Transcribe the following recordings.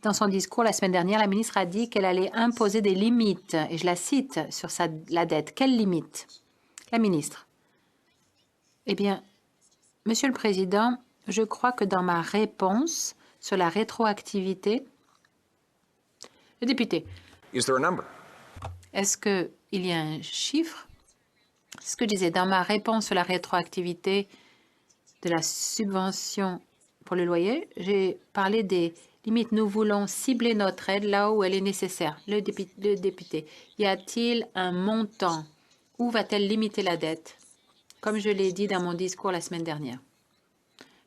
Dans son discours la semaine dernière, la ministre a dit qu'elle allait imposer des limites, et je la cite, sur la dette. Quelles limites? La ministre. Eh bien, Monsieur le Président, je crois que dans ma réponse sur la rétroactivité, le député, est-ce qu'il y a un chiffre? C'est ce que je disais. Dans ma réponse sur la rétroactivité de la subvention pour le loyer, j'ai parlé des limites. Nous voulons cibler notre aide là où elle est nécessaire. Le député, y a-t-il un montant? Où va-t-elle limiter la dette? Comme je l'ai dit dans mon discours la semaine dernière.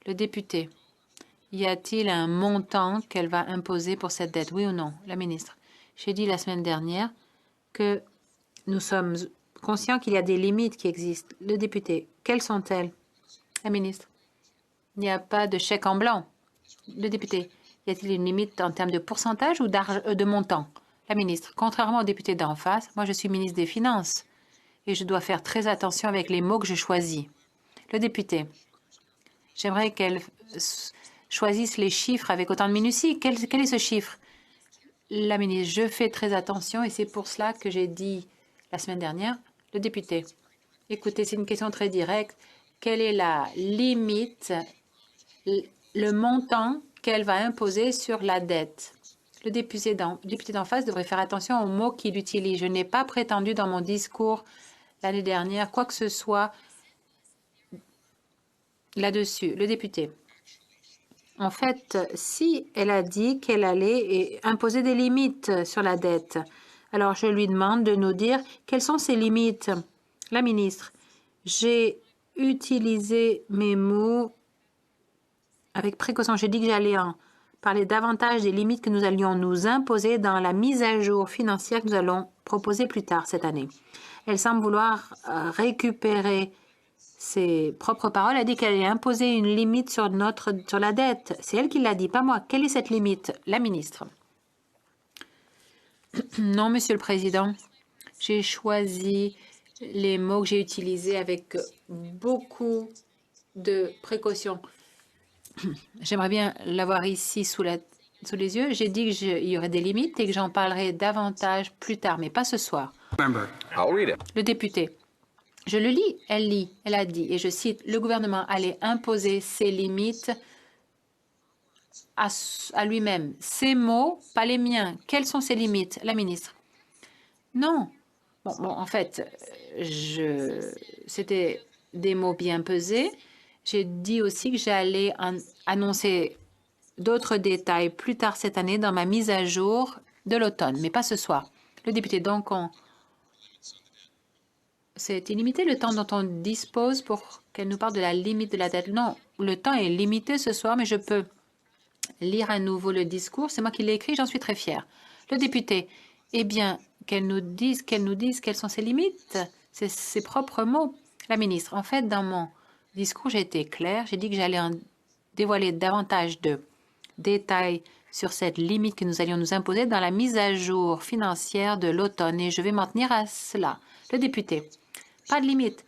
Le député, y a-t-il un montant qu'elle va imposer pour cette dette? Oui ou non? La ministre. J'ai dit la semaine dernière que nous sommes conscients qu'il y a des limites qui existent. Le député, quelles sont-elles? La ministre. Il n'y a pas de chèque en blanc. Le député, y a-t-il une limite en termes de pourcentage ou de montant? La ministre. Contrairement au député d'en face, moi je suis ministre des Finances et je dois faire très attention avec les mots que je choisis. Le député. J'aimerais qu'elle choisisse les chiffres avec autant de minutie. Quel est ce chiffre? La ministre, je fais très attention et c'est pour cela que j'ai dit la semaine dernière, le député. Écoutez, c'est une question très directe. Quelle est la limite, le montant qu'elle va imposer sur la dette? Le député d'en face devrait faire attention aux mots qu'il utilise. Je n'ai pas prétendu dans mon discours l'année dernière quoi que ce soit là-dessus. Le député. En fait, si elle a dit qu'elle allait imposer des limites sur la dette, alors je lui demande de nous dire quelles sont ces limites. La ministre, j'ai utilisé mes mots avec précaution. J'ai dit que j'allais en parler davantage des limites que nous allions nous imposer dans la mise à jour financière que nous allons proposer plus tard cette année. Elle semble vouloir récupérer ses propres paroles. Elle a dit qu'elle allait imposer une limite sur la dette. C'est elle qui l'a dit, pas moi. Quelle est cette limite? La ministre. Non, Monsieur le Président. J'ai choisi les mots que j'ai utilisés avec beaucoup de précaution. J'aimerais bien l'avoir ici sous les yeux. J'ai dit qu'il y aurait des limites et que j'en parlerai davantage plus tard, mais pas ce soir. Le député. Je le lis, elle a dit, et je cite, le gouvernement allait imposer ses limites à lui-même. Ses mots, pas les miens. Quelles sont ses limites? La ministre. Non. Bon, en fait, c'était des mots bien pesés. J'ai dit aussi que j'allais annoncer d'autres détails plus tard cette année dans ma mise à jour de l'automne, mais pas ce soir. Le député, donc, c'est illimité le temps dont on dispose pour qu'elle nous parle de la limite de la dette. Non, le temps est limité ce soir, mais je peux lire à nouveau le discours. C'est moi qui l'ai écrit, j'en suis très fière. Le député, eh bien, qu'elle nous dise quelles sont ses limites, c'est ses propres mots. La ministre, en fait, dans mon discours, j'ai été claire. J'ai dit que j'allais en dévoiler davantage de détails sur cette limite que nous allions nous imposer dans la mise à jour financière de l'automne et je vais m'en tenir à cela. Le député, pas de limite.